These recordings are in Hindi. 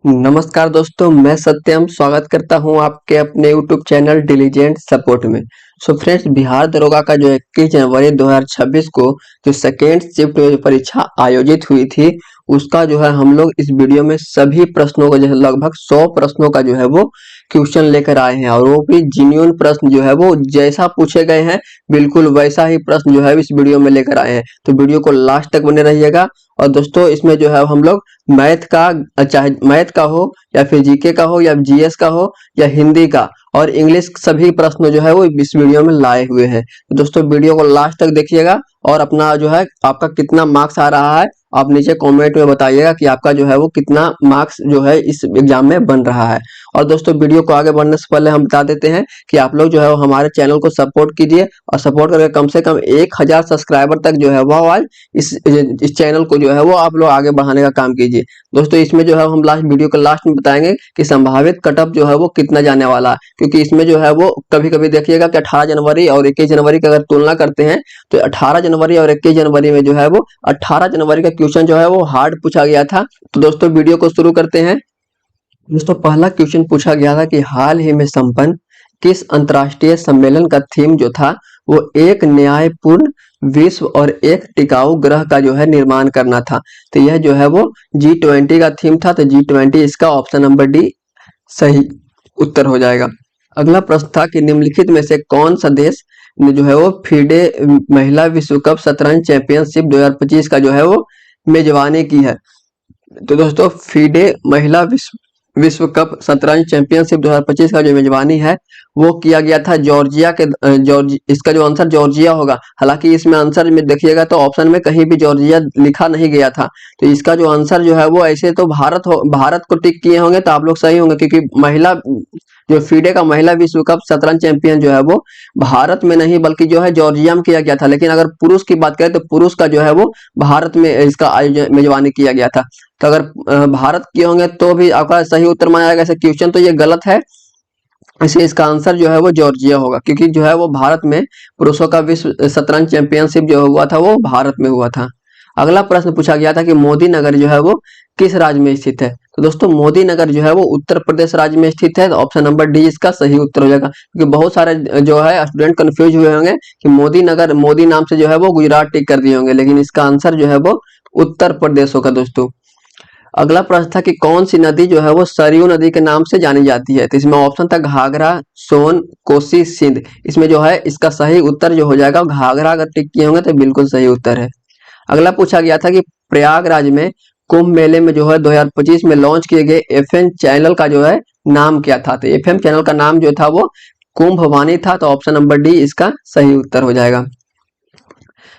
नमस्कार दोस्तों, मैं सत्यम स्वागत करता हूं आपके अपने यूट्यूब चैनल डिलीजेंट सपोर्ट में। सो फ्रेंड्स, बिहार दरोगा का जो 21 जनवरी 2026 को जो सेकेंड शिफ्ट में जो परीक्षा आयोजित हुई थी, उसका जो है हम लोग इस वीडियो में सभी प्रश्नों को जो है लगभग 100 प्रश्नों का जो है वो क्वेश्चन लेकर आए हैं और वो भी जेन्युइन प्रश्न जो है वो जैसा पूछे गए हैं बिल्कुल वैसा ही प्रश्न जो है इस वीडियो में लेकर आए हैं। तो वीडियो को लास्ट तक बने रहिएगा। और दोस्तों, इसमें जो है हम लोग मैथ का, चाहे मैथ का हो या फिर जीके का हो या जीएस का हो या हिंदी का और इंग्लिश, सभी प्रश्न जो है वो इस वीडियो में लाए हुए हैं। तो दोस्तों, वीडियो को लास्ट तक देखिएगा और अपना जो है आपका कितना मार्क्स आ रहा है आप नीचे कमेंट में बताइएगा कि आपका जो है वो कितना मार्क्स जो है इस एग्जाम में बन रहा है। और दोस्तों, वीडियो को आगे बढ़ने से पहले हम बता देते हैं कि आप लोग जो है वो हमारे चैनल को सपोर्ट कीजिए और सपोर्ट करके कम से कम 1000 सब्सक्राइबर तक जो है वो आज इस चैनल को जो है वो आप लोग आगे बढ़ाने का काम कीजिए। दोस्तों, इसमें जो है हम वीडियो के लास्ट में बताएंगे कि संभावित कटअप जो है वो कितना जाने वाला है, क्योंकि इसमें जो है वो कभी कभी देखिएगा कि 18 जनवरी और 21 जनवरी की अगर तुलना करते हैं तो 18 जनवरी और 21 जनवरी में जो है वो 18 जनवरी का क्वेश्चन जो है वो हार्ड पूछा गया था। तो दोस्तों, वीडियो को शुरू करते हैं। दोस्तों, पहला क्वेश्चन पूछा गया था कि हाल ही में संपन्न किस अंतर्राष्ट्रीय सम्मेलन का थीम जो था वो एक न्यायपूर्ण विश्व और एक टिकाऊ ग्रह का जो है निर्माण करना था। तो यह जो है वो G20 का थीम था। तो G20 इसका ऑप्शन नंबर डी सही उत्तर हो जाएगा। अगला प्रश्न था कि निम्नलिखित में से कौन सा देश ने जो है वो फीडे महिला विश्व कप शतरंज चैंपियनशिप 2025 का जो है वो मेजबानी की है। तो दोस्तों, फीडे महिला विश्व कप शतरंज चैंपियनशिप 2025 का जो मेजबानी है वो किया गया था जॉर्जिया के इसका जो आंसर जॉर्जिया होगा। हालांकि इसमें आंसर में देखिएगा तो ऑप्शन में कहीं भी जॉर्जिया लिखा नहीं गया था। तो इसका जो आंसर जो है वो ऐसे तो भारत को टिक किए होंगे तो आप लोग सही होंगे, क्योंकि महिला जो फीडे का महिला विश्व कप शतरंज चैंपियन जो है वो भारत में नहीं बल्कि जो है जॉर्जिया में किया गया था। लेकिन अगर पुरुष की बात करें तो पुरुष का जो है वो भारत में इसका आयोजन मेजबानी किया गया था। तो अगर भारत किए होंगे तो भी आपका सही उत्तर माना जाएगा। ऐसे क्वेश्चन तो ये गलत है, इसलिए इसका आंसर जो है वो जॉर्जिया होगा, क्योंकि जो है वो भारत में पुरुषों का विश्व शतरंज चैंपियनशिप जो हुआ था वो भारत में हुआ था। अगला प्रश्न पूछा गया था कि मोदी नगर जो है वो किस राज्य में स्थित है। तो दोस्तों, मोदी नगर जो है वो उत्तर प्रदेश राज्य में स्थित है। तो ऑप्शन नंबर डी इसका सही उत्तर हो जाएगा, क्योंकि बहुत सारे जो है स्टूडेंट कंफ्यूज हुए होंगे कि मोदी नगर मोदी नाम से जो है वो गुजरात टिक कर दिए होंगे, लेकिन इसका आंसर जो है वो उत्तर प्रदेश होगा। दोस्तों, अगला प्रश्न था कि कौन सी नदी जो है वो सरयू नदी के नाम से जानी जाती है। तो इसमें ऑप्शन था घाघरा, सोन, कोसी, सिंध। इसमें जो है इसका सही उत्तर जो हो जाएगा घाघरा। अगर टिक किए होंगे तो बिल्कुल सही उत्तर है। अगला पूछा गया था कि प्रयागराज में कुंभ मेले में जो है 2025 में लॉन्च किए गए एफएम चैनल का जो है नाम क्या था। तो एफएम चैनल का नाम जो था वो कुंभ वाणी था। तो ऑप्शन नंबर डी इसका सही उत्तर हो जाएगा।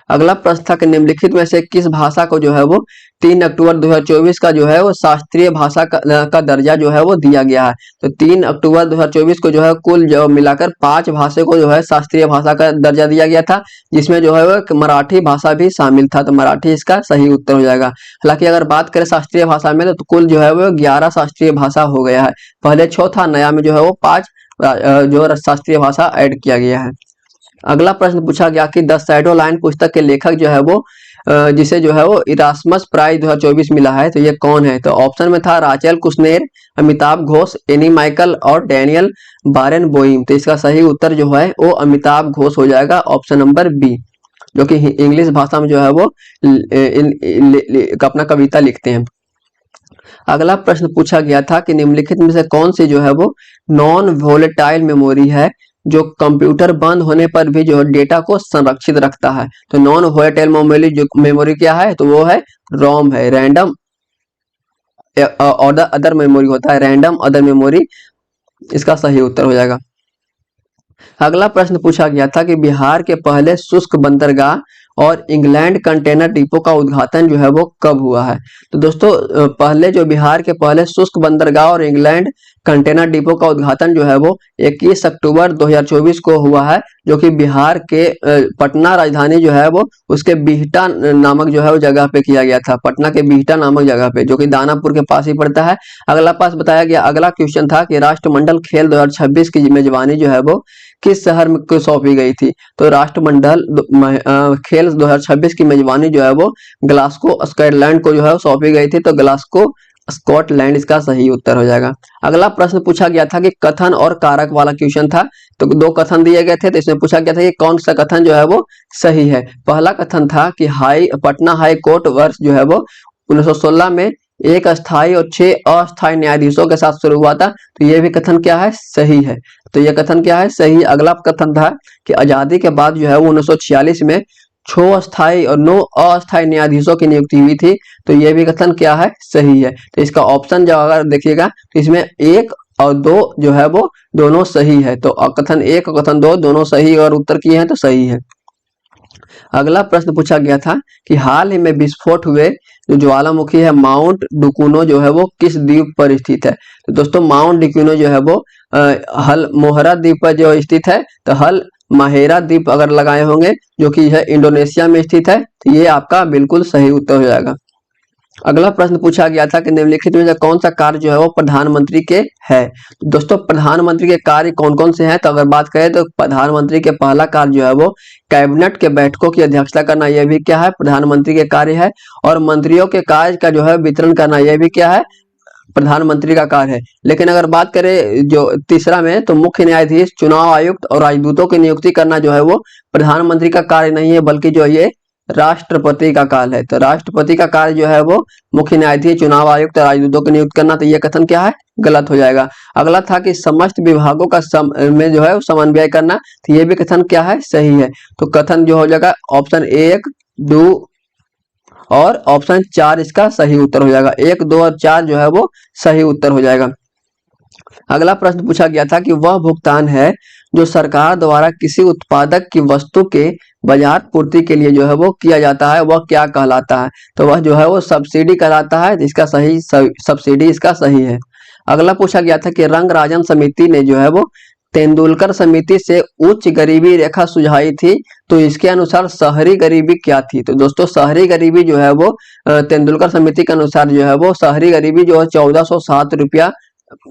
अगला प्रश्न था कि निम्नलिखित में से किस भाषा को जो है वो 3 अक्टूबर 2024 का जो है वो शास्त्रीय भाषा का दर्जा जो है वो दिया गया है। तो 3 अक्टूबर 2024 को जो है कुल जो मिलाकर 5 भाषा को जो है शास्त्रीय भाषा का दर्जा दिया गया था, जिसमें जो है वो मराठी भाषा भी शामिल था। तो मराठी इसका सही उत्तर हो जाएगा। हालांकि अगर बात करें शास्त्रीय भाषा में तो कुल जो है वो 11 शास्त्रीय भाषा हो गया है। पहले 6 था, नया में जो है वो 5 जो शास्त्रीय भाषा ऐड किया गया है। अगला प्रश्न पूछा गया कि द शैडो लाइन पुस्तक के लेखक जो है वो जिसे जो है वो इरास्मस प्राइज 2024 मिला है, तो ये कौन है। तो ऑप्शन में था Rachel Kushner, Amitav Ghosh, Anne Michael और डैनियल बारेन बोइम। तो इसका सही उत्तर जो है वो अमिताभ घोष हो जाएगा, ऑप्शन नंबर बी, जो कि इंग्लिश भाषा में जो है वो अपना कविता लिखते हैं। अगला प्रश्न पूछा गया था कि निम्नलिखित में से कौन सी जो है वो नॉन वोलेटाइल मेमोरी है जो कंप्यूटर बंद होने पर भी जो डेटा को संरक्षित रखता है। तो नॉन वोलेटाइल मेमोरी क्या है, तो वो है रोम है, रैंडम अदर मेमोरी होता है, रैंडम अदर मेमोरी इसका सही उत्तर हो जाएगा। अगला प्रश्न पूछा गया था कि बिहार के पहले शुष्क बंदरगाह और इंग्लैंड कंटेनर डिपो का उद्घाटन जो है वो कब हुआ है। तो दोस्तों, पहले जो बिहार के पहले शुष्क बंदरगाह और इंग्लैंड कंटेनर डिपो का उद्घाटन जो है वो 21 अक्टूबर 2024 को हुआ है, जो कि बिहार के पटना राजधानी जो है वो उसके बिहटा नामक जो है वो जगह पे किया गया था। पटना के बिहटा नामक जगह पे, जो कि दानापुर के पास ही पड़ता है। अगला पास बताया गया। अगला क्वेश्चन था कि राष्ट्रमंडल खेल 2026 की मेजबानी जो है वो किस शहर में को सौंपी गई थी। तो राष्ट्रमंडल खेल 2026 की मेजबानी जो है वो ग्लासगो स्कॉटलैंड को जो है सौंपी गई थी। तो ग्लासगो स्कॉटलैंड इसका सही उत्तर हो जाएगा। अगला प्रश्न पूछा गया था कि कथन और कारक वाला क्वेश्चन था। तो दो कथन दिए गए थे, तो इसमें पूछा गया था कि कौन सा कथन जो है वो सही है। पहला कथन था कि पटना हाई कोर्ट वर्ष जो है वो 1916 में एक अस्थायी और 6 अस्थायी न्यायाधीशों के साथ शुरू हुआ था। तो ये भी कथन क्या है, सही है। तो ये कथन क्या है, सही। अगला कथन था कि आजादी के बाद जो है वो 1946 में 6 स्थायी और 9 अस्थायी न्यायाधीशों की नियुक्ति हुई थी। तो ये भी कथन क्या है, सही है। तो इसका ऑप्शन जो अगर देखिएगा तो इसमें 1 और 2 जो है वो दोनों सही है। तो कथन 1 और कथन 2 दोनों सही और उत्तर किए हैं तो सही है। अगला प्रश्न पूछा गया था कि हाल ही में विस्फोट हुए जो ज्वालामुखी है माउंट डुकुनो जो है वो किस द्वीप पर स्थित है। तो दोस्तों माउंट डुकुनो जो है वो हल मोहरा द्वीप पर जो स्थित है। तो हल माहेरा द्वीप अगर लगाए होंगे जो कि है इंडोनेशिया में स्थित है। तो ये आपका बिल्कुल सही उत्तर हो जाएगा। अगला प्रश्न पूछा गया था कि निम्नलिखित में से कौन सा कार्य जो है वो प्रधानमंत्री के है। तो दोस्तों प्रधानमंत्री के कार्य कौन कौन से हैं, तो अगर बात करें तो प्रधानमंत्री के पहला कार्य जो है वो कैबिनेट के बैठकों की अध्यक्षता करना, यह भी क्या है, प्रधानमंत्री के कार्य है। और मंत्रियों के कार्य का जो है वितरण करना, यह भी क्या है, प्रधानमंत्री का कार्य है। लेकिन अगर बात करें जो तीसरा में, तो मुख्य न्यायाधीश, चुनाव आयुक्त और राजदूतों की नियुक्ति करना जो है वो प्रधानमंत्री का कार्य नहीं है, बल्कि जो ये राष्ट्रपति का कार्य है। तो राष्ट्रपति का कार्य जो है वो मुख्य न्यायाधीश, चुनाव आयुक्त और राजदूतों की नियुक्ति करना। तो ये कथन क्या है, गलत हो जाएगा। अगला था कि समस्त विभागों का में जो है समन्वय करना। तो ये भी कथन क्या है, सही है। तो कथन जो हो जाएगा ऑप्शन 1, 2 और ऑप्शन 4 इसका सही उत्तर हो जाएगा। 1, 2 और 4 जो है वो सही उत्तर हो जाएगा। अगला प्रश्न पूछा गया था कि वह भुगतान है जो सरकार द्वारा किसी उत्पादक की वस्तु के बाजार पूर्ति के लिए जो है वो किया जाता है, वह क्या कहलाता है। तो वह जो है वो सब्सिडी कहलाता है। इसका सही सब्सिडी इसका सही है। अगला पूछा गया था कि रंग राजन समिति ने जो है वो तेंदुलकर समिति से उच्च गरीबी रेखा सुझाई थी। तो इसके अनुसार शहरी गरीबी क्या थी। तो दोस्तों शहरी गरीबी जो है वो तेंदुलकर समिति के अनुसार जो है वो शहरी गरीबी जो है 1407 रुपया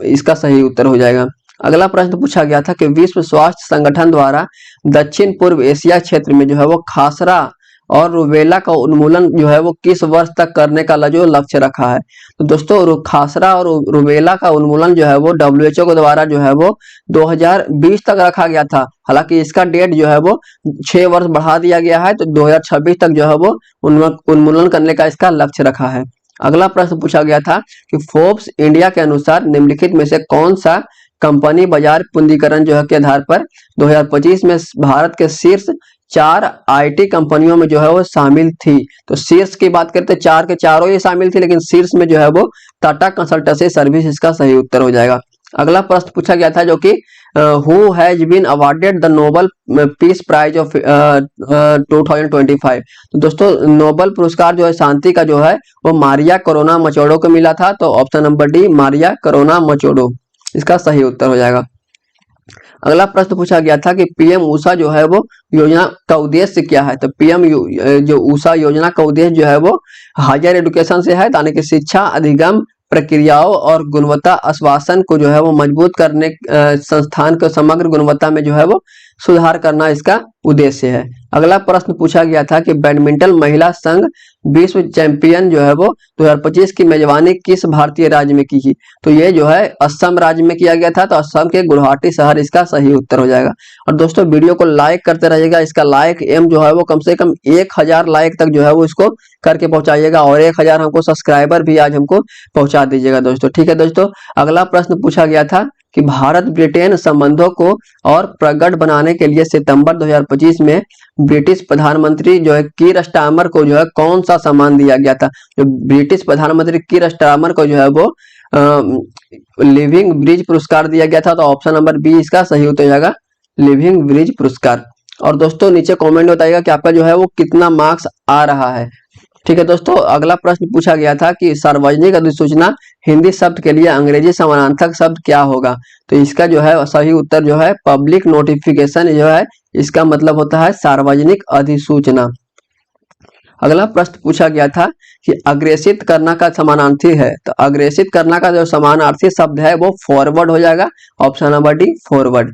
इसका सही उत्तर हो जाएगा। अगला प्रश्न पूछा गया था कि विश्व स्वास्थ्य संगठन द्वारा दक्षिण पूर्व एशिया क्षेत्र में जो है वो खासरा और रूबेला का उन्मूलन जो है वो किस वर्ष तक करने का जो लक्ष्य रखा है। तो दोस्तों खासरा और रूबेला का उन्मूलन जो है वो WHO के द्वारा जो है वो 2020 तक रखा गया था। हालांकि इसका डेट जो है वो 6 वर्ष बढ़ा दिया गया है। तो 2026 तक जो है वो उन्मूलन करने का इसका लक्ष्य रखा है। अगला प्रश्न पूछा गया था कि फोर्ब्स इंडिया के अनुसार निम्नलिखित में से कौन सा कंपनी बाजार पूंजीकरण जो है के आधार पर 2025 में भारत के शीर्ष 4 IT कंपनियों में जो है वो शामिल थी। तो शीर्ष की बात करते 4 के चारों ये शामिल थी, लेकिन शीर्ष में जो है वो टाटा कंसल्टेंसी सर्विस इसका सही उत्तर हो जाएगा। अगला प्रश्न पूछा गया था जो कि who has been awarded the Nobel peace prize of 2025। तो दोस्तों नोबेल पुरस्कार जो है शांति का जो है वो मारिया करोना मचोडो को मिला था। तो option number D Maria Corina Machado इसका सही उत्तर हो जाएगा। अगला प्रश्न पूछा गया था कि PM ऊषा जो है वो योजना का उद्देश्य क्या है। तो PM जो ऊषा योजना का उद्देश्य जो है वो हायर एजुकेशन से है, यानी कि शिक्षा अधिगम प्रक्रियाओं और गुणवत्ता आश्वासन को जो है वो मजबूत करने, संस्थान को समग्र गुणवत्ता में जो है वो सुधार करना इसका उद्देश्य है। अगला प्रश्न पूछा गया था कि बैडमिंटन महिला संघ विश्व चैंपियन जो है वो 2025 की मेजबानी किस भारतीय राज्य में की थी। तो ये जो है असम राज्य में किया गया था। तो असम के गुवाहाटी शहर इसका सही उत्तर हो जाएगा। और दोस्तों वीडियो को लाइक करते रहिएगा। इसका लाइक एम जो है वो कम से कम 1000 लाइक तक जो है वो इसको करके पहुंचाइएगा, और 1000 हमको सब्सक्राइबर भी आज हमको पहुंचा दीजिएगा दोस्तों। ठीक है दोस्तों। अगला प्रश्न पूछा गया था कि भारत ब्रिटेन संबंधों को और प्रगाढ़ बनाने के लिए सितंबर 2025 में ब्रिटिश प्रधानमंत्री जो है कीर स्टारमर को जो है कौन सा सम्मान दिया गया था। जो ब्रिटिश प्रधानमंत्री कीर स्टारमर को जो है वो लिविंग ब्रिज पुरस्कार दिया गया था। तो ऑप्शन नंबर बी इसका सही उत्तर हो जाएगा, लिविंग ब्रिज पुरस्कार। और दोस्तों नीचे कमेंट बताइएगा कि आपका जो है वो कितना मार्क्स आ रहा है। ठीक है दोस्तों। अगला प्रश्न पूछा गया था कि सार्वजनिक अधिसूचना हिंदी शब्द के लिए अंग्रेजी समानार्थक शब्द क्या होगा। तो इसका जो है सही उत्तर जो है पब्लिक नोटिफिकेशन जो है इसका मतलब होता है सार्वजनिक अधिसूचना। अगला प्रश्न पूछा गया था कि अग्रेसित करना का समानार्थी है, तो अग्रेसित करना का जो समानार्थी शब्द है वो फॉरवर्ड हो जाएगा, ऑप्शन नंबर डी फॉरवर्ड।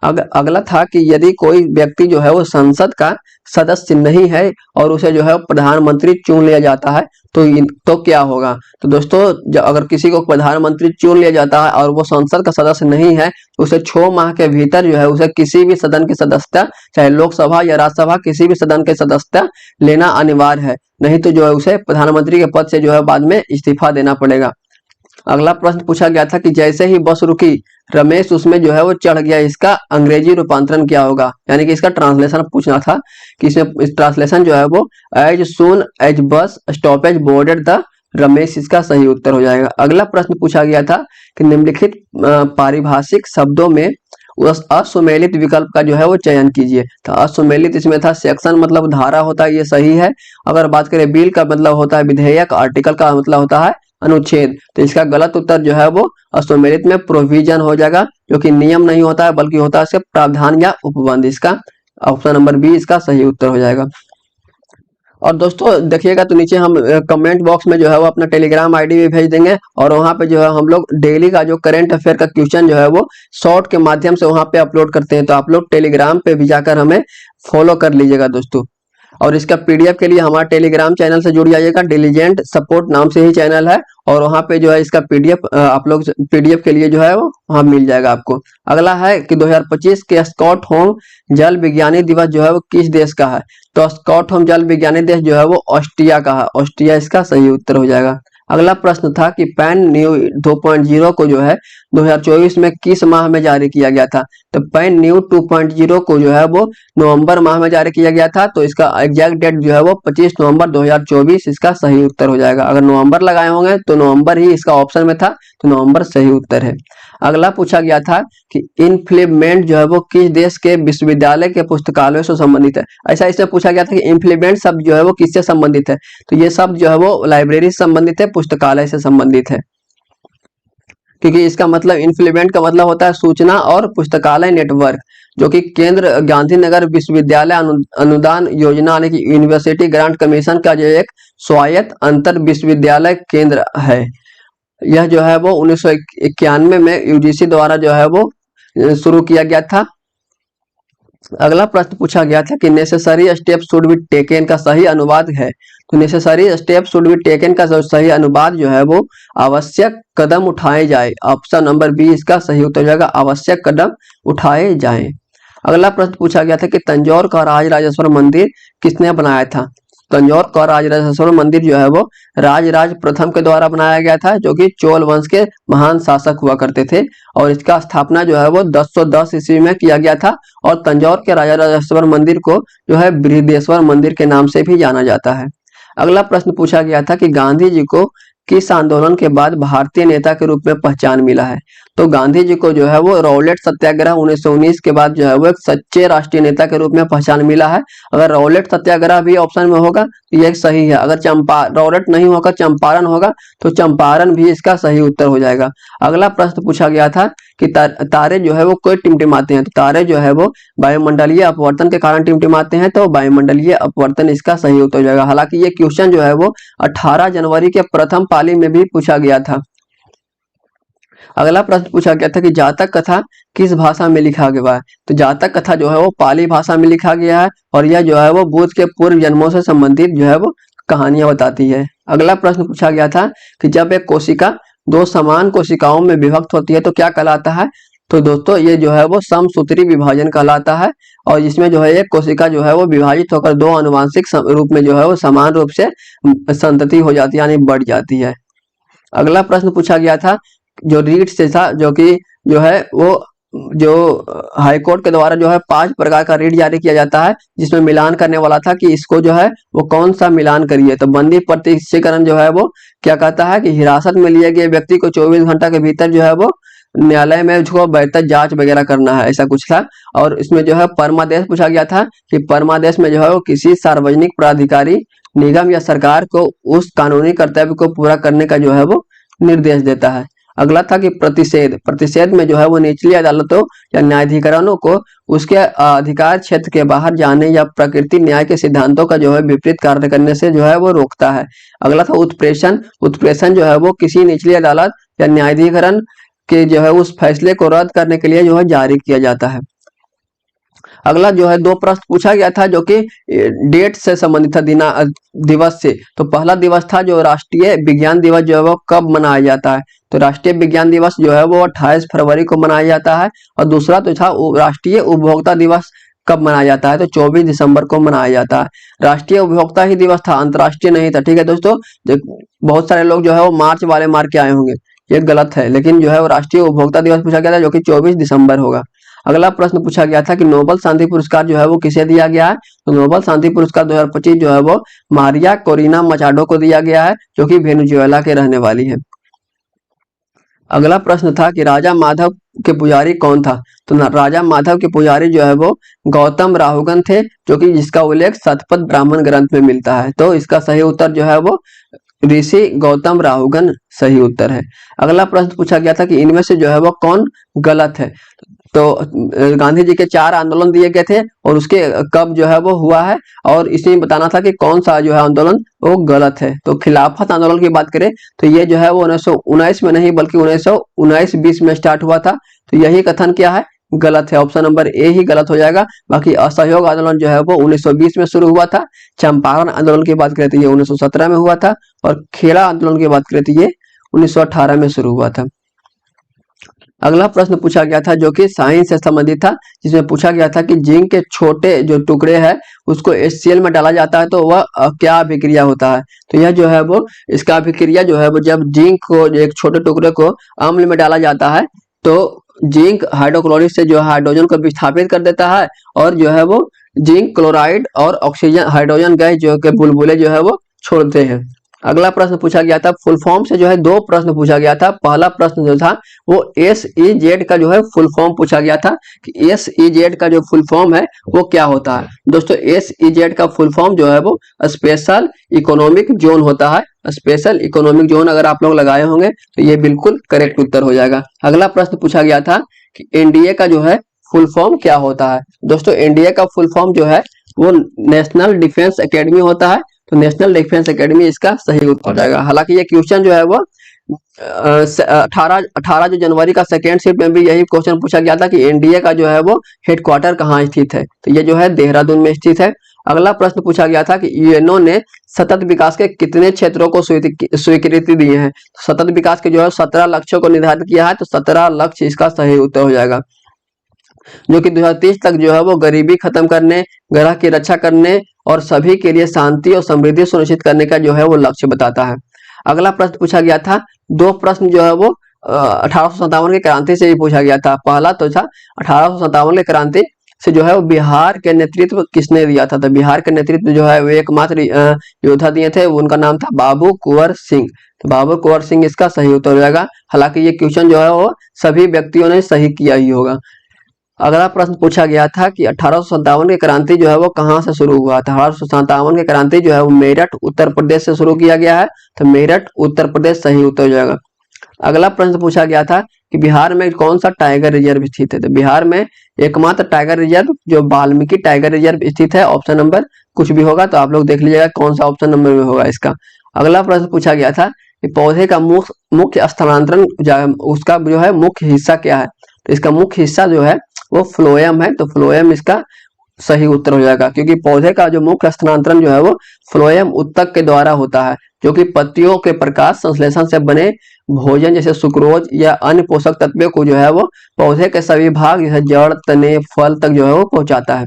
अगला था कि यदि कोई व्यक्ति जो है वो संसद का सदस्य नहीं है और उसे जो है प्रधानमंत्री चुन लिया जाता है तो क्या होगा। तो दोस्तों अगर किसी को प्रधानमंत्री चुन लिया जाता है और वो संसद का सदस्य नहीं है तो उसे 6 माह के भीतर जो है उसे किसी भी सदन की सदस्यता, चाहे लोकसभा या राज्यसभा, किसी भी सदन की सदस्यता लेना अनिवार्य है, नहीं तो जो है उसे प्रधानमंत्री के पद से जो है बाद में इस्तीफा देना पड़ेगा। अगला प्रश्न पूछा गया था कि जैसे ही बस रुकी रमेश उसमें जो है वो चढ़ गया, इसका अंग्रेजी रूपांतरण क्या होगा, यानी कि इसका ट्रांसलेशन पूछना था कि इसमें इस ट्रांसलेशन जो है वो as soon as bus stoppage boarded the Ramesh, इसका सही उत्तर हो जाएगा। अगला प्रश्न पूछा गया था कि निम्नलिखित पारिभाषिक शब्दों में उस असुमेलित विकल्प का जो है वो चयन कीजिए। तो असुमेलित इसमें था सेक्शन मतलब धारा होता है, ये सही है। अगर बात करें बिल का मतलब होता है विधेयक, आर्टिकल का मतलब होता है अनुच्छेद, तो इसका गलत उत्तर जो है वो असुमेलित में प्रोविजन हो जाएगा, जो कि नियम नहीं होता है बल्कि होता है इसका प्रावधान या उपबंध। इसका ऑप्शन नंबर बी इसका सही उत्तर हो जाएगा। और दोस्तों देखिएगा तो नीचे हम कमेंट बॉक्स में जो है वो अपना टेलीग्राम आईडी भी भेज देंगे और वहां पे जो है हम लोग डेली का जो करंट अफेयर का क्वेश्चन जो है वो शॉर्ट के माध्यम से वहां पे अपलोड करते हैं, तो आप लोग टेलीग्राम पे भी जाकर हमें फॉलो कर लीजिएगा दोस्तों। और इसका पीडीएफ के लिए हमारा टेलीग्राम चैनल से जुड़ जाइएगा, डिलीजेंट सपोर्ट नाम से ही चैनल है, और वहां पे जो है इसका पीडीएफ आप लोग पीडीएफ के लिए जो है वो वहां मिल जाएगा आपको। अगला है कि 2025 के स्टॉकहोम जल विज्ञानी दिवस जो है वो किस देश का है। तो स्टॉकहोम जल विज्ञानी देश जो है वो ऑस्ट्रिया का है, ऑस्ट्रिया इसका सही उत्तर हो जाएगा। अगला प्रश्न था कि पैन न्यू 2.0 को जो है 2024 में किस माह में जारी किया गया था। तो पैन न्यू 2.0 को जो है वो नवंबर माह में जारी किया गया था, तो इसका एग्जैक्ट डेट जो है वो 25 नवंबर 2024 इसका सही उत्तर हो जाएगा। अगर नवंबर लगाए होंगे तो नवंबर ही इसका ऑप्शन में था, तो नवंबर सही उत्तर है। अगला पूछा गया था कि इम्प्लीमेंट जो है वो किस देश के विश्वविद्यालय के पुस्तकालयों से संबंधित है। ऐसा इसमें पूछा गया था कि इम्प्लीमेंट शब्द जो है वो किससे संबंधित है, तो ये शब्द जो है वो लाइब्रेरी से संबंधित है, पुस्तकालय से संबंधित है, क्योंकि इसका मतलब इम्प्लीमेंट का मतलब होता है सूचना और पुस्तकालय नेटवर्क, जो कि केंद्र गांधीनगर विश्वविद्यालय अनुदान योजना यानी कि यूनिवर्सिटी ग्रांट कमीशन का जो एक स्वायत्त अंतर विश्वविद्यालय केंद्र है। यह जो है वो 1991 में यूजीसी द्वारा जो है वो शुरू किया गया था। अगला प्रश्न पूछा गया था कि necessary step should be taken का सही अनुवाद है। तो necessary step should be taken का सही अनुवाद जो है वो आवश्यक कदम उठाए जाए, ऑप्शन नंबर बी इसका सही उत्तर हो जाएगा, आवश्यक कदम उठाए जाएं। अगला प्रश्न पूछा गया था कि तंजौर का राजराजेश्वर मंदिर किसने बनाया था। तंजौर का राजराजेश्वर मंदिर जो है वो राजराज प्रथम के द्वारा बनाया गया था, जो कि चोल वंश के महान शासक हुआ करते थे, और इसका स्थापना जो है वो 1010 ईस्वी में किया गया था। और तंजौर के राजराजेश्वर मंदिर को जो है बृहदेश्वर मंदिर के नाम से भी जाना जाता है। अगला प्रश्न पूछा गया था कि गांधी जी को किस आंदोलन के बाद भारतीय नेता के रूप में पहचान मिला है। तो गांधी जी को जो है वो रॉलेट सत्याग्रह 1919 के बाद जो है वो एक सच्चे राष्ट्रीय नेता के रूप में पहचान मिला है। अगर रॉलेट सत्याग्रह भी ऑप्शन में होगा तो यह सही है, अगर रॉलेट नहीं होगा चंपारण होगा तो चंपारण भी इसका सही उत्तर हो जाएगा। अगला प्रश्न पूछा गया था कि तारे जो है वो क्यों टिमटिमाते हैं। तो तारे जो है वो वायुमंडलीय अपवर्तन के कारण टिमटिमाते हैं, तो वायुमंडलीय अपवर्तन इसका सही उत्तर हो जाएगा। हालांकि ये क्वेश्चन जो है वो 18 जनवरी के प्रथम पाली में भी पूछा गया था। अगला प्रश्न पूछा गया था कि जातक कथा किस भाषा में लिखा गया है। तो जातक कथा जो है वो पाली भाषा में लिखा गया है, और यह जो है वो बुद्ध के पूर्व जन्मों से संबंधित जो है वो कहानियां बताती है। अगला प्रश्न पूछा गया था कि जब एक कोशिका 2 समान कोशिकाओं में विभक्त होती है तो क्या कहलाता है। तो दोस्तों ये जो है वो समसूत्री विभाजन कहलाता है, और इसमें जो है एक कोशिका जो है वो विभाजित होकर 2 आनुवांशिक रूप में जो है वो समान रूप से संतति हो जाती है, यानी बढ़ जाती है। अगला प्रश्न पूछा गया था जो रीट से था, जो कि जो है वो जो हाईकोर्ट के द्वारा जो है 5 प्रकार का रीट जारी किया जाता है, जिसमें मिलान करने वाला था कि इसको जो है वो कौन सा मिलान करिए। तो बंदी प्रत्यक्षीकरण जो है वो क्या कहता है कि हिरासत में लिए गए व्यक्ति को 24 घंटा के भीतर जो है वो न्यायालय में उसको बेहतर जांच वगैरह करना है, ऐसा कुछ था। और इसमें जो है परमादेश पूछा गया था कि परमादेश में जो है वो किसी सार्वजनिक प्राधिकारी, निगम या सरकार को उस कानूनी कर्तव्य को पूरा करने का जो है वो निर्देश देता है। अगला था कि प्रतिषेध, प्रतिषेध में जो है वो निचली अदालतों या न्यायाधिकरणों को उसके अधिकार क्षेत्र के बाहर जाने या प्रकृति न्याय के सिद्धांतों का जो है विपरीत कार्य करने से जो है वो रोकता है। अगला था उत्प्रेषण, उत्प्रेषण जो है वो किसी निचली अदालत या न्यायाधिकरण के जो है उस फैसले को रद्द करने के लिए जो है जारी किया जाता है। अगला जो है 2 प्रश्न पूछा गया था जो कि डेट से संबंधित था, दिवस से। तो पहला दिवस था जो राष्ट्रीय विज्ञान दिवस जो है वो कब मनाया जाता है। तो राष्ट्रीय विज्ञान दिवस जो है वो 28 फरवरी को मनाया जाता है। और दूसरा तो था राष्ट्रीय उपभोक्ता दिवस कब मनाया जाता है, तो 24 दिसंबर को मनाया जाता है। राष्ट्रीय उपभोक्ता ही दिवस था, अंतर्राष्ट्रीय नहीं था। ठीक है दोस्तों, बहुत सारे लोग जो है वो मार्च वाले मार के आए होंगे, ये गलत है। लेकिन जो है वो राष्ट्रीय उपभोक्ता दिवस पूछा गया था जो कि 24 दिसंबर होगा। अगला प्रश्न पूछा गया था कि नोबेल शांति पुरस्कार जो है वो किसे दिया गया है। तो नोबेल शांति पुरस्कार 2025 जो है वो मारिया कोरिना मचाडो को दिया गया है, जो कि वेनेजुएला के रहने वाली है। अगला प्रश्न था कि राजा माधव के पुजारी कौन था। तो राजा माधव के पुजारी जो है वो गौतम राहुगन थे, जो कि जिसका उल्लेख शतपथ ब्राह्मण ग्रंथ में मिलता है। तो इसका सही उत्तर जो है वो ऋषि गौतम राहुगन सही उत्तर है। अगला प्रश्न पूछा गया था कि इनमें से जो है वो कौन गलत है। तो गांधी जी के 4 आंदोलन दिए गए थे और उसके कब जो है वो हुआ है, और इसमें बताना था कि कौन सा जो है आंदोलन वो गलत है। तो खिलाफत आंदोलन की बात करें तो ये जो है वो 1919 में नहीं बल्कि 1919-20 में स्टार्ट हुआ था। तो यही कथन क्या है, गलत है। ऑप्शन नंबर ए ही गलत हो जाएगा। बाकी असहयोग आंदोलन जो है वो 1920 में शुरू हुआ था। चंपारण आंदोलन की बात करें तो ये 1917 में हुआ था। और खेड़ा आंदोलन की बात करें तो ये 1918 में शुरू हुआ था। अगला प्रश्न पूछा गया था जो कि साइंस से संबंधित था, जिसमें पूछा गया था कि जिंक के छोटे जो टुकड़े हैं उसको HCl में डाला जाता है तो वह क्या अभिक्रिया होता है। तो यह जो है वो इसका अभिक्रिया जो है वो जब जिंक को एक छोटे टुकड़े को अम्ल में डाला जाता है तो जिंक हाइड्रोक्लोरिक से जो हाइड्रोजन को विस्थापित कर देता है, और जो है वो जिंक क्लोराइड और ऑक्सीजन हाइड्रोजन गैस जो के बुलबुले जो है वो छोड़ते हैं। अगला प्रश्न पूछा गया था फुल फॉर्म से जो है 2 प्रश्न पूछा गया था। पहला प्रश्न जो था वो SEZ का जो है फुल फॉर्म पूछा गया था कि SEZ का जो फुल फॉर्म है वो क्या होता है। दोस्तों SEZ का फुल फॉर्म जो है वो स्पेशल इकोनॉमिक जोन होता है। स्पेशल इकोनॉमिक जोन अगर आप लोग लगाए होंगे तो ये बिल्कुल करेक्ट उत्तर हो जाएगा। अगला प्रश्न पूछा गया था कि NDA का जो है फुल फॉर्म क्या होता है। दोस्तों NDA का फुल फॉर्म जो है वो नेशनल डिफेंस एकेडमी होता है। तो नेशनल डिफेंस एकेडमी इसका सही उत्तर हो जाएगा। हालांकि ये क्वेश्चन जो है वो 18 जो जनवरी का सेकेंड शिफ्ट में भी यही क्वेश्चन पूछा गया था कि NDA का जो है वो हेडक्वार्टर कहाँ स्थित है। तो ये जो है देहरादून में स्थित है। अगला प्रश्न पूछा गया था कि यूएनओ ने सतत विकास के कितने क्षेत्रों को स्वीकृति दी है। सतत विकास के जो है 17 लक्ष्यों को निर्धारित किया है। तो 17 लक्ष्य इसका सही उत्तर हो जाएगा, जो कि 2030 तक जो है वो गरीबी खत्म करने, ग्रह की रक्षा करने और सभी के लिए शांति और समृद्धि सुनिश्चित करने का जो है वो लक्ष्य बताता है। अगला प्रश्न पूछा गया था 2 प्रश्न जो है वो 1857 की क्रांति से भी पूछा गया था। पहला तो था 1857 की क्रांति से जो है वो बिहार के नेतृत्व किसने दिया था। तो बिहार के नेतृत्व जो है वो एकमात्र योद्धा दिए थे, उनका नाम था बाबू कुंवर सिंह। तो बाबू कुंवर सिंह इसका सही उत्तर हो जाएगा। हालांकि ये क्वेश्चन जो है वो सभी व्यक्तियों ने सही किया ही होगा। अगला प्रश्न पूछा गया था कि 1857 की क्रांति जो है वो कहाँ से शुरू हुआ था। 1857 की क्रांति जो है वो मेरठ उत्तर प्रदेश से शुरू किया गया है। तो मेरठ उत्तर प्रदेश सही उत्तर हो जाएगा। अगला प्रश्न पूछा गया था कि बिहार में कौन सा टाइगर रिजर्व स्थित है। तो बिहार में एकमात्र टाइगर रिजर्व जो वाल्मीकि टाइगर रिजर्व स्थित है। ऑप्शन नंबर कुछ भी होगा तो आप लोग देख लीजिएगा कौन सा ऑप्शन नंबर में होगा इसका। अगला प्रश्न पूछा गया था कि पौधे का मुख्य स्थानांतरण उसका जो है मुख्य हिस्सा क्या है। तो इसका मुख्य हिस्सा जो है वो फ्लोएम है। तो फ्लोएम इसका सही उत्तर हो जाएगा, क्योंकि पौधे का जो मुख्य स्थानांतरण जो है वो फ्लोएम उत्तक के द्वारा होता है, जो कि पत्तियों के प्रकाश संश्लेषण से बने भोजन जैसे सुक्रोज या अन्य पोषक तत्वों को जो है वो पौधे के सभी भाग जैसे जड़, तने, फल तक जो है वो पहुंचाता है।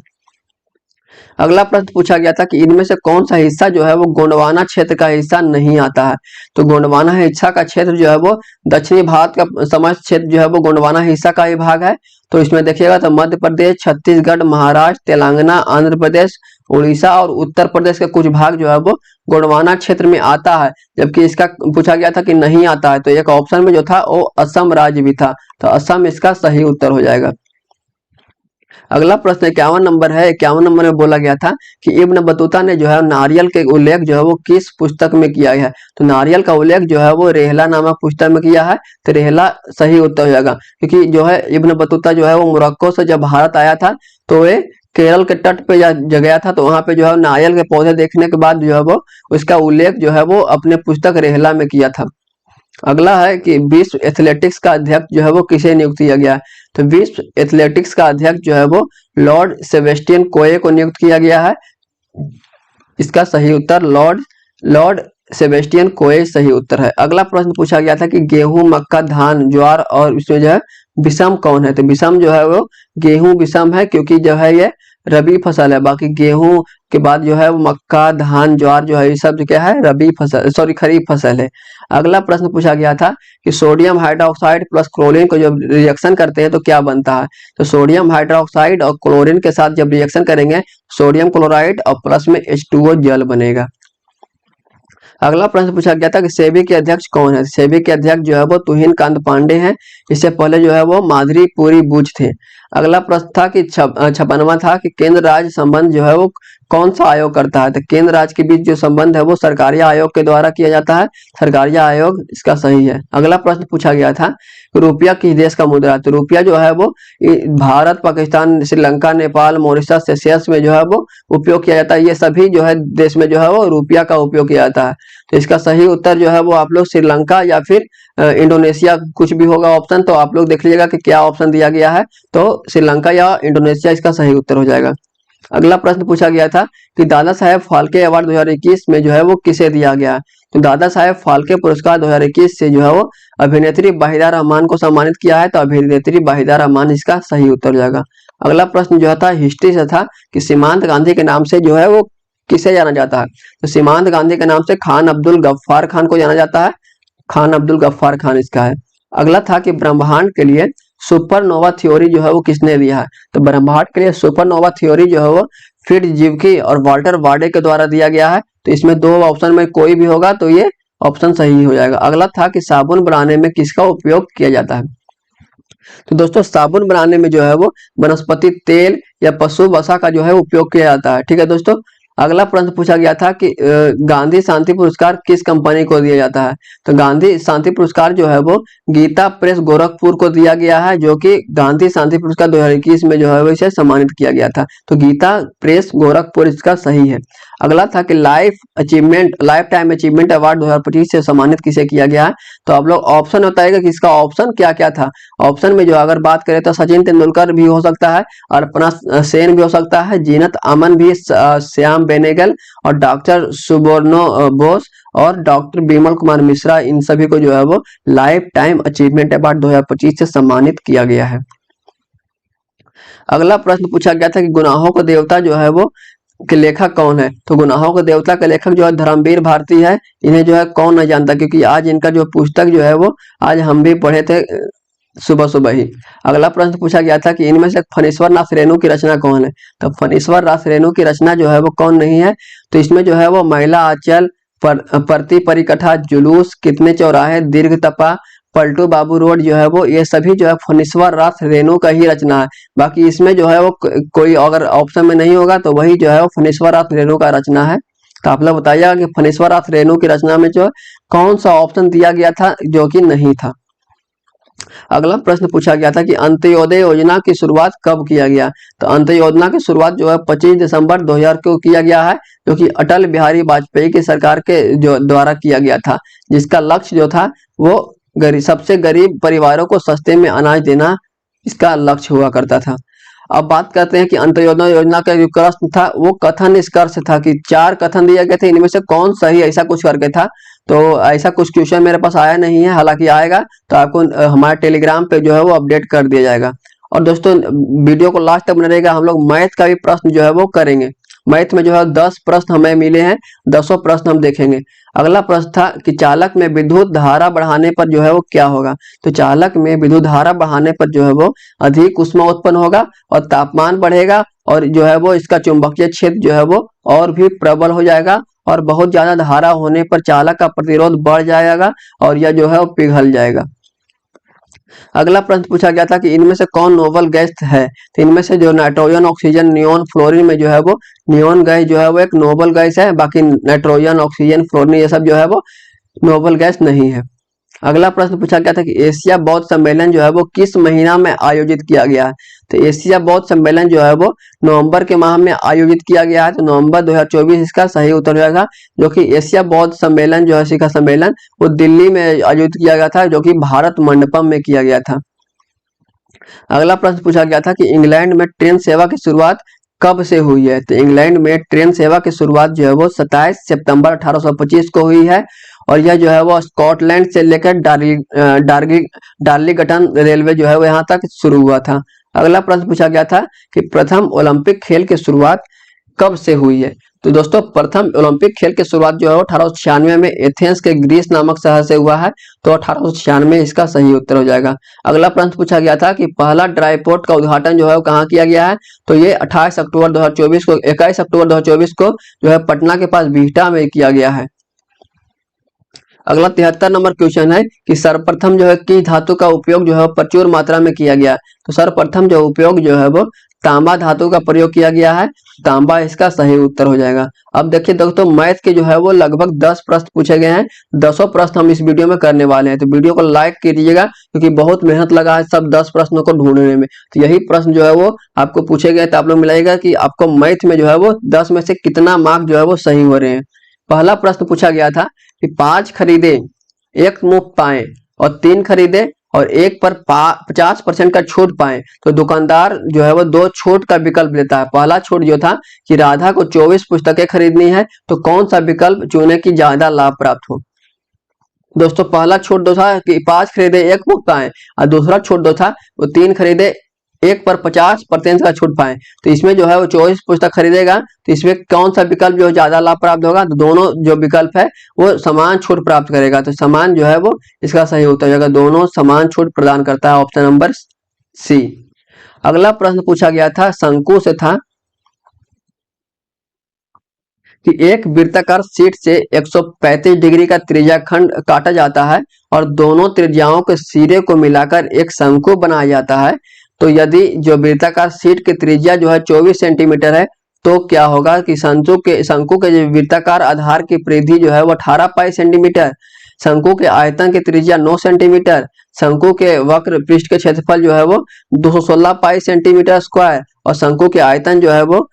अगला प्रश्न पूछा गया था कि इनमें से कौन सा हिस्सा जो है वो गोंडवाना क्षेत्र का हिस्सा नहीं आता है। तो गोंडवाना हिस्सा का क्षेत्र जो है वो दक्षिणी भारत का समस्त क्षेत्र जो है वो गोंडवाना हिस्सा का ही भाग है। तो इसमें देखिएगा तो मध्य प्रदेश, छत्तीसगढ़, महाराष्ट्र, तेलंगाना, आंध्र प्रदेश, उड़ीसा और उत्तर प्रदेश के कुछ भाग जो है वो गोंडवाना क्षेत्र में आता है। जबकि इसका पूछा गया था कि नहीं आता है, तो एक ऑप्शन में जो था वो असम राज्य भी था। तो असम इसका सही उत्तर हो जाएगा। अगला प्रश्न 51 नंबर है। 51 नंबर में बोला गया था कि इब्न बतूता ने जो है नारियल के उल्लेख जो है वो किस पुस्तक में किया है। तो नारियल का उल्लेख जो है वो रेहला नामक पुस्तक में किया है। तो रेहला सही उत्तर हो जाएगा, क्योंकि जो है इब्न बतूता जो है वो मोरक्को से जब भारत आया था तो वे केरल के तट पे गया था, तो वहां पे जो है नारियल के पौधे देखने के बाद जो है वो उसका उल्लेख जो है वो अपने पुस्तक रेहला में किया था। अगला है कि विश्व एथलेटिक्स का अध्यक्ष जो है वो किसे नियुक्त किया गया है। तो विश्व एथलेटिक्स का अध्यक्ष जो है वो लॉर्ड सेबेस्टियन कोए को नियुक्त किया गया है। इसका सही उत्तर लॉर्ड सेबेस्टियन कोए सही उत्तर है। अगला प्रश्न पूछा गया था कि गेहूं, मक्का, धान, ज्वार और इसमें जो है विषम कौन है। तो विषम जो है वो गेहूं विषम है, क्योंकि जो है ये रबी फसल है। बाकी गेहूं के बाद जो है वो मक्का, धान, ज्वार जो है ये सब क्या है, रबी फसल, सॉरी खरीफ फसल है। अगला प्रश्न पूछा गया था कि सोडियम हाइड्रोक्साइड प्लस क्लोरीन को जब रिएक्शन करते हैं तो क्या बनता है। तो सोडियम हाइड्रोक्साइड और क्लोरीन के साथ जब रिएक्शन करेंगे सोडियम क्लोराइड और प्लस में H2O जल बनेगा। अगला प्रश्न पूछा गया था कि सेबी के अध्यक्ष कौन है। सेबी के अध्यक्ष जो है वो तुहिन कांत पांडे हैं। इससे पहले जो है वो माधुरी पुरी बुच थे। अगला प्रश्न था कि 56वां था कि केंद्र राज्य संबंध जो है वो कौन सा आयोग करता है। तो केंद्र राज्य के बीच जो संबंध है वो सरकारी आयोग के द्वारा किया जाता है। सरकारी आयोग इसका सही है। अगला प्रश्न पूछा गया था कि रुपया किस देश का मुद्रा है। तो रुपया जो है वो भारत, पाकिस्तान, श्रीलंका, नेपाल, मॉरिशस, सेशल्स में जो है वो उपयोग किया जाता है। ये सभी जो है देश में जो है वो रुपया का उपयोग किया जाता है। तो इसका सही उत्तर जो है वो आप लोग श्रीलंका या फिर इंडोनेशिया कुछ भी होगा ऑप्शन, तो आप लोग देख लीजिएगा कि क्या ऑप्शन दिया गया है। तो श्रीलंका या इंडोनेशिया इसका सही उत्तर हो जाएगा। अगला प्रश्न पूछा गया था कि दादा साहेब फाल्के अवार्ड 2021 में जो है वो किसे दिया गया है। तो दादा साहेब फाल्के पुरस्कार 2021 से जो है वो अभिनेत्री वाहिदा रहमान को सम्मानित किया है। तो अभिनेत्री वाहिदा रहमान इसका सही उत्तर हो जाएगा। अगला प्रश्न जो था हिस्ट्री से था कि सीमांत गांधी के नाम से जो है वो किसे जाना जाता है। तो सीमांत गांधी के नाम से खान अब्दुल गफ्फार खान को जाना जाता है। खान अब्दुल गफ्फार खान इसका है। अगला था कि ब्रह्मांड के लिए सुपरनोवा थ्योरी जो है वो किसने दिया है। तो ब्रह्मांड के लिए सुपरनोवा थ्योरी जो है वो फिट्जजीवकी और वाल्टर वाडे के द्वारा दिया गया है। तो इसमें दो ऑप्शन में कोई भी होगा तो ये ऑप्शन सही हो जाएगा। अगला था कि साबुन बनाने में किसका उपयोग किया जाता है। तो दोस्तों साबुन बनाने में जो है वो वनस्पति तेल या पशु वसा का जो है उपयोग किया जाता है। ठीक है दोस्तों। अगला प्रश्न पूछा गया था कि गांधी शांति पुरस्कार किस कंपनी को दिया जाता है। तो गांधी शांति पुरस्कार जो है वो गीता प्रेस गोरखपुर को दिया गया है, जो कि गांधी शांति पुरस्कार 2021 में जो है वो इसे सम्मानित किया गया था। तो गीता प्रेस गोरखपुर इसका सही है। अगला था कि लाइफ टाइम अचीवमेंट अवार्ड 2025 से सम्मानित किसे किया गया है। तो आप लोग ऑप्शन बताएगा कि इसका ऑप्शन क्या क्या था। ऑप्शन में जो अगर बात करें तो सचिन तेंदुलकर भी हो सकता है, अर्पणा सेन भी हो सकता है, जीनत अमन भी, श्याम बेनेगल और डॉक्टर सुबर्णो बोस और डॉक्टर बिमल कुमार मिश्रा, इन सभी को जो है वो लाइफ टाइम अचीवमेंट अवार्ड 2025 से सम्मानित किया गया है। अगला प्रश्न पूछा गया था कि गुनाहों को देवता जो है वो के लेखक कौन है। तो गुनाहों को देवता के लेखक जो है धर्मवीर भारती है। इन्हें जो है कौन नहीं जानता, क्योंकि आज इनका जो पुस्तक जो है वो आज हम भी पढ़े थे सुबह सुबह ही। अगला प्रश्न पूछा गया था कि इनमें से फणीश्वर नाथ रेणु की रचना कौन है। तो फणीश्वर नाथ रेणु की रचना जो है वो कौन नहीं है। तो इसमें जो है वो महिला आंचल, प्रति परिकथा, जुलूस, कितने चौराहे, दीर्घ तपा, पलटू बाबू रोड जो है वो ये सभी जो है फणीश्वर नाथ रेणु का ही रचना है। बाकी इसमें जो है वो कोई अगर ऑप्शन में नहीं होगा तो वही जो है वो फणीश्वर नाथ रेणु का रचना है। तो आप लोग बताइएगा कि फणीश्वर नाथ रेणु की रचना में जो कौन सा ऑप्शन दिया गया था जो कि नहीं था। अगला प्रश्न पूछा गया था कि अंत्योदय योजना की शुरुआत कब किया गया। तो अंत्योदय योजना की शुरुआत जो है 25 दिसंबर 2000 को किया गया है, जो कि अटल बिहारी वाजपेयी की सरकार के जो द्वारा किया गया था, जिसका लक्ष्य जो था वो सबसे गरीब परिवारों को सस्ते में अनाज देना इसका लक्ष्य हुआ करता था। अब बात करते हैं कि अंत्योदय योजना का जो प्रश्न था वो कथन निष्कर्ष था कि 4 कथन दिए गए थे, इनमें से कौन सही, ऐसा कुछ करके था। तो ऐसा कुछ क्वेश्चन मेरे पास आया नहीं है, हालांकि आएगा तो आपको हमारे टेलीग्राम पे जो है वो अपडेट कर दिया जाएगा। और दोस्तों वीडियो को लास्ट तक बने रहेगा, हम लोग मैथ का भी प्रश्न जो है वो करेंगे। मैथ में जो है 10 प्रश्न हमें मिले हैं, 10 प्रश्न हम देखेंगे। अगला प्रश्न था कि चालक में विद्युत धारा बढ़ाने पर जो है वो क्या होगा। तो चालक में विद्युत धारा बढ़ाने पर जो है वो अधिक ऊष्मा उत्पन्न होगा और तापमान बढ़ेगा, और जो है वो इसका चुंबकीय क्षेत्र जो है वो और भी प्रबल हो जाएगा, और बहुत ज्यादा धारा होने पर चालक का प्रतिरोध बढ़ जाएगा और यह जो है वो पिघल जाएगा। अगला प्रश्न पूछा गया था कि इनमें से कौन नोबल गैस है। तो इनमें से जो नाइट्रोजन, ऑक्सीजन, नियोन, फ्लोरीन में जो है वो नियोन गैस जो है वो एक नोबल गैस है। बाकी नाइट्रोजन, ऑक्सीजन, फ्लोरीन ये सब जो है वो नोबल गैस नहीं है। अगला प्रश्न पूछा गया था कि एशिया बौद्ध सम्मेलन जो है वो किस महीना में आयोजित किया गया है। तो एशिया बौद्ध सम्मेलन जो है वो नवंबर के माह में आयोजित किया गया है। तो नवंबर 2024 इसका सही उत्तर हो जाएगा, जो कि एशिया बौद्ध सम्मेलन जो है शिखर सम्मेलन वो दिल्ली में आयोजित किया गया था, जो कि भारत मंडपम में किया गया था। अगला प्रश्न पूछा गया था कि इंग्लैंड में ट्रेन सेवा की शुरुआत कब से हुई है। तो इंग्लैंड में ट्रेन सेवा की शुरुआत जो है वो 27 सितंबर 1825 को हुई है, और यह जो है वो स्कॉटलैंड से लेकर डार्लिंगटन रेलवे जो है वो यहाँ तक शुरू हुआ था। अगला प्रश्न पूछा गया था कि प्रथम ओलंपिक खेल की शुरुआत कब से हुई है। तो दोस्तों प्रथम ओलंपिक खेल की शुरुआत जो है 1896 में एथेंस के ग्रीस नामक शहर से हुआ है। तो 1896 इसका सही उत्तर हो जाएगा। अगला प्रश्न पूछा गया था कि पहला ड्राई पोर्ट का उद्घाटन जो है वो कहाँ किया गया है। तो ये 21 अक्टूबर 2024 को जो है पटना के पास बिहटा में किया गया है। अगला 73 नंबर क्वेश्चन है कि सर्वप्रथम जो है किस धातु का उपयोग जो है प्रचुर मात्रा में किया गया। तो सर्वप्रथम जो उपयोग जो है वो तांबा धातु का प्रयोग किया गया है। तांबा इसका सही उत्तर हो जाएगा। अब देखिए दोस्तों मैथ के जो है वो लगभग 10 प्रश्न पूछे गए हैं। 10 प्रश्न हम इस वीडियो में करने वाले हैं, तो वीडियो को लाइक कीजिएगा क्योंकि बहुत मेहनत लगा है सब 10 प्रश्नों को ढूंढने में। तो यही प्रश्न जो है वो आपको पूछे गए, तो आप लोग मिलाइएगा कि आपको मैथ में जो है वो 10 में से कितना मार्क जो है वो सही हो रहे हैं। पहला प्रश्न पूछा गया था कि 5 खरीदे 1 मुफ्त पाए और 3 खरीदे और 1 पर 50% का छूट पाए तो दुकानदार जो है वो 2 छूट का विकल्प देता है। पहला छूट जो था कि राधा को 24 पुस्तकें खरीदनी है, तो कौन सा विकल्प चुने की ज्यादा लाभ प्राप्त हो। दोस्तों पहला छूट दो था कि 5 खरीदे 1 मुफ्त पाए, और दूसरा छूट दो था वो 3 खरीदे 1 पर 50% का छूट पाए। तो इसमें जो है वो 24 पुस्तक खरीदेगा, तो इसमें कौन सा विकल्प जो ज्यादा लाभ प्राप्त होगा। तो दोनों जो विकल्प है वो समान छूट प्राप्त करेगा, तो समान जो है वो इसका सही उत्तर हो जाएगा। दोनों समान छूट प्रदान करता है, ऑप्शन नंबर सी। अगला प्रश्न पूछा गया था शंकु से था कि एक वृत्ताकार शीट से 135 डिग्री का त्रिज्याखंड काटा जाता है और दोनों त्रिज्याओं के सिरे को मिलाकर एक शंकु बनाया जाता है। तो यदि जो वृत्ताकार शीट की त्रिज्या जो है 24 सेंटीमीटर है, तो क्या होगा कि शंकु के जो वृत्ताकार आधार की परिधि जो है वो 18 पाई सेंटीमीटर, शंकु के आयतन की त्रिज्या 9 सेंटीमीटर, शंकु के वक्र पृष्ठ के क्षेत्रफल जो है वो 216 पाई सेंटीमीटर स्क्वायर, और शंकु के आयतन जो है वो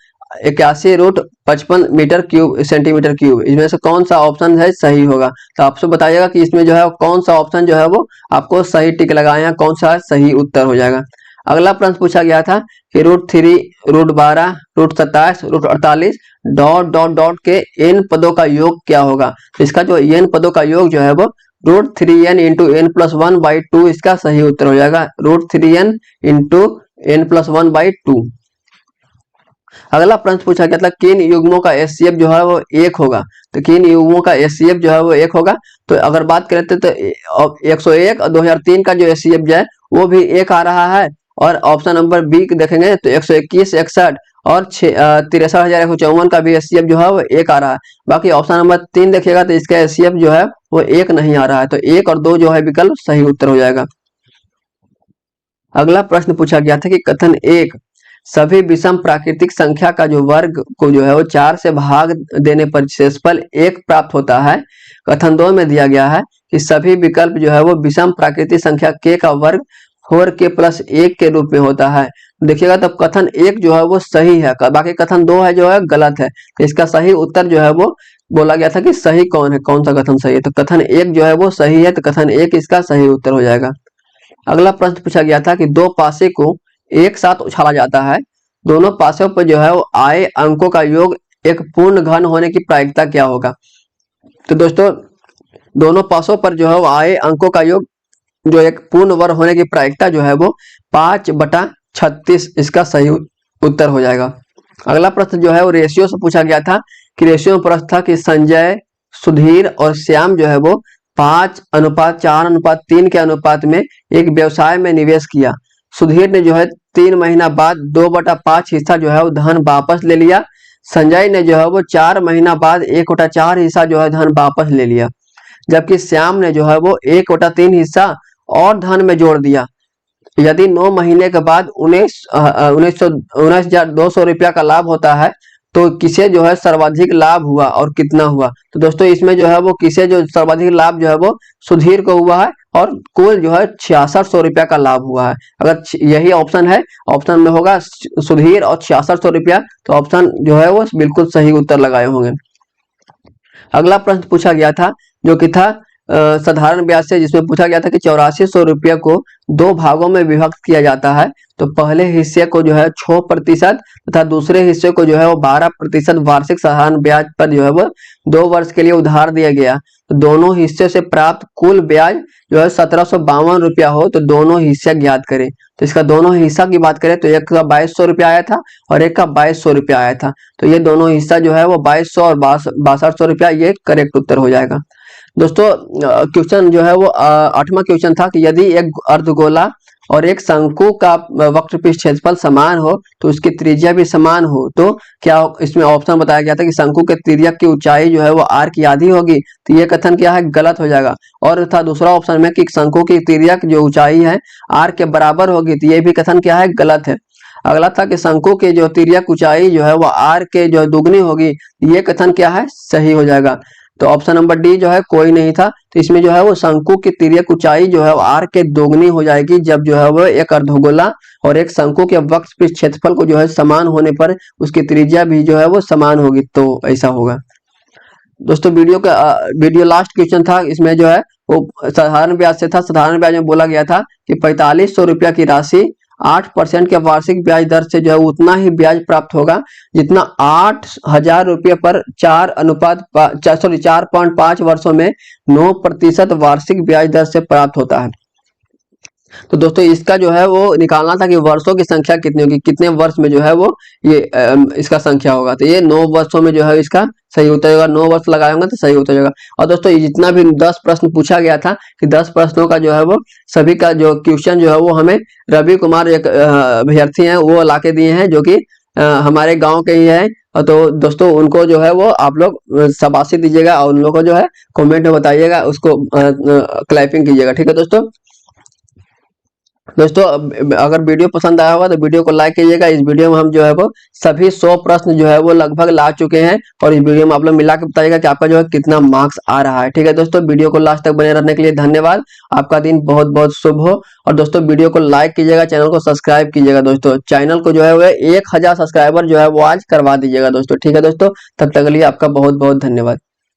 81√55 मीटर क्यूब सेंटीमीटर क्यूब। इसमें से कौन सा ऑप्शन है सही होगा। तो आपसे बताइएगा कि इसमें जो है कौन सा ऑप्शन जो है वो आपको सही टिक लगाया, कौन सा सही उत्तर हो जाएगा। अगला प्रश्न पूछा गया था कि √3, √12, √27, √48 डॉट डॉट डॉट के n पदों का योग क्या होगा। तो इसका जो n पदों का योग जो है वो √3n इंटू n+1/2 इसका सही उत्तर हो जाएगा। √3n into n+1/2। अगला प्रश्न पूछा गया था किन युग्मों का एचसीएफ जो है वो 1 होगा। तो किन युग्मों का एचसीएफ जो है वो 1 होगा। तो अगर बात करें तो 101 और 2003 का जो एचसीएफ जो है वो भी 1 आ रहा है, और ऑप्शन नंबर बी देखेंगे तो 121, 61 और 63,154 का भी एचसीएफ जो है वो 1 आ रहा है। बाकी ऑप्शन नंबर 3 देखिएगा तो इसका एचसीएफ जो है वो 1 नहीं आ रहा है, तो 1 और 2 जो है विकल्प सही उत्तर हो जाएगा। अगला प्रश्न पूछा गया था कि कथन 1 सभी विषम प्राकृतिक संख्या का जो वर्ग को जो है वो 4 से भाग देने पर शेषफल 1 प्राप्त होता है। कथन 2 में दिया गया है कि सभी विकल्प जो है वो विषम प्राकृतिक संख्या k का वर्ग 4k+1 के रूप में होता है। देखिएगा तब कथन 1 जो है वो सही है, बाकी कथन 2 है जो है गलत है। तो इसका सही उत्तर जो है वो बोला गया था कि सही कौन है, कौन सा कथन सही है। तो कथन 1 जो है वो सही है, तो कथन 1 इसका सही उत्तर हो जाएगा। अगला प्रश्न पूछा गया था कि 2 पासे को एक साथ उछाला जाता है, दोनों पासों पर जो है वो आए अंकों का योग एक पूर्ण घन होने की प्रायिकता क्या होगा। तो दोस्तों दोनों पासों पर जो है वो आए अंकों का योग जो एक पूर्ण वर्ग होने की प्रायिकता जो है वो 5/36 इसका सही उत्तर हो जाएगा। अगला प्रश्न जो है वो रेशियो से पूछा गया था कि रेशियो में प्रश्न था कि संजय, सुधीर और श्याम जो है वो 5:4:3 के अनुपात में एक व्यवसाय में निवेश किया। सुधीर ने जो है 3 महीना बाद 2/5 हिस्सा जो है वो धन वापस ले लिया। संजय ने जो है वो 4 महीना बाद 1/4 हिस्सा जो है धन वापस ले लिया, जबकि श्याम ने जो है वो 1/3 हिस्सा और धन में जोड़ दिया। यदि 9 महीने के बाद 19,200 रुपया का लाभ होता है तो किसे जो है सर्वाधिक लाभ हुआ और कितना हुआ। तो दोस्तों इसमें जो है वो किसे जो सर्वाधिक लाभ जो है वो सुधीर को हुआ है और कुल जो है 6600 रुपया का लाभ हुआ है। अगर यही ऑप्शन है, ऑप्शन में होगा सुधीर और 6600 रुपया, तो ऑप्शन जो है वो बिल्कुल सही उत्तर लगाए होंगे। अगला प्रश्न पूछा गया था जो कि था साधारण ब्याज से, जिसमें पूछा गया था कि 8400 रुपये को 2 भागों में विभक्त किया जाता है। तो पहले हिस्से को जो है 6% तथा दूसरे हिस्से को जो है वो 12% वार्षिक साधारण ब्याज पर जो है वो 2 वर्ष के लिए उधार दिया गया। तो दोनों हिस्से से प्राप्त कुल ब्याज जो है 1752 रुपया हो तो दोनों हिस्से ज्ञात करें। तो इसका दोनों हिस्सा की बात करें तो एक का 2200 रुपया आया था और एक का 2200 रुपया आया था। तो ये दोनों हिस्सा जो है वो 2200 और 6200 रुपया, ये करेक्ट उत्तर हो जाएगा। दोस्तों क्वेश्चन जो है वो 8वां क्वेश्चन था कि यदि एक अर्धगोला और एक शंकु का वक्रपृष्ठ क्षेत्रफल समान हो तो उसकी त्रिज्या भी समान हो, तो क्या इसमें ऑप्शन बताया गया था कि शंकु के तिर्यक की ऊंचाई जो है वो r की आधी होगी। तो ये कथन क्या है, गलत हो जाएगा। और था दूसरा ऑप्शन में कि शंकु की तिर्यक जो ऊंचाई है r के बराबर होगी, तो ये भी कथन क्या है, गलत है। अगला था कि शंकु के जो तिर्यक ऊंचाई जो है वो r के जो दुगनी होगी, ये कथन क्या है, सही हो जाएगा। तो ऑप्शन नंबर डी जो है कोई नहीं था। तो इसमें जो है वो शंकु की तिर्यक ऊंचाई जो है वो r के दोगुनी हो जाएगी जब जो है वो एक अर्धगोला और एक शंकु के वक्रपृष्ठ क्षेत्रफल को जो है समान होने पर उसकी त्रिज्या भी जो है वो समान होगी, तो ऐसा होगा। दोस्तों वीडियो लास्ट क्वेश्चन था, इसमें जो है वो साधारण ब्याज से था। साधारण ब्याज में बोला गया था कि 4500 रुपया की राशि 8% के वार्षिक ब्याज दर से जो है उतना ही ब्याज प्राप्त होगा जितना 8000 रुपये पर 4.5 वर्षों में 9% वार्षिक ब्याज दर से प्राप्त होता है। तो दोस्तों इसका जो है वो निकालना था कि वर्षों की संख्या कितनी होगी, कितने वर्ष में जो है वो ये इसका संख्या होगा। तो ये 9 वर्षों में जो है इसका सही उत्तर होगा। 9 वर्ष लगाए होंगे तो सही उत्तर होगा। और दोस्तों ये जितना भी 10 प्रश्न पूछा गया था कि 10 प्रश्नों का जो है वो सभी का जो क्वेश्चन जो है वो हमें रवि कुमार एक अभ्यर्थी हैं वो ला के दिए हैं, जो कि हमारे गाँव के ही है। तो दोस्तों उनको जो है वो आप लोग शाबाशी दीजिएगा और उन लोगों को जो है कमेंट में बताइएगा, उसको क्लैपिंग कीजिएगा, ठीक है दोस्तों। अगर वीडियो पसंद आया होगा तो वीडियो को लाइक कीजिएगा। इस वीडियो में हम जो है वो सभी 100 प्रश्न जो है वो लगभग ला चुके हैं और इस वीडियो में आप लोग मिला के बताइएगा कि आपका जो है कितना मार्क्स आ रहा है, ठीक है दोस्तों। वीडियो को लास्ट तक बने रहने के लिए धन्यवाद। आपका दिन बहुत बहुत शुभ हो। और दोस्तों वीडियो को लाइक कीजिएगा, चैनल को सब्सक्राइब कीजिएगा दोस्तों। चैनल को जो है वो 1000 सब्सक्राइबर जो है वो आज करवा दीजिएगा दोस्तों, ठीक है दोस्तों। तब तक के लिए आपका बहुत बहुत धन्यवाद।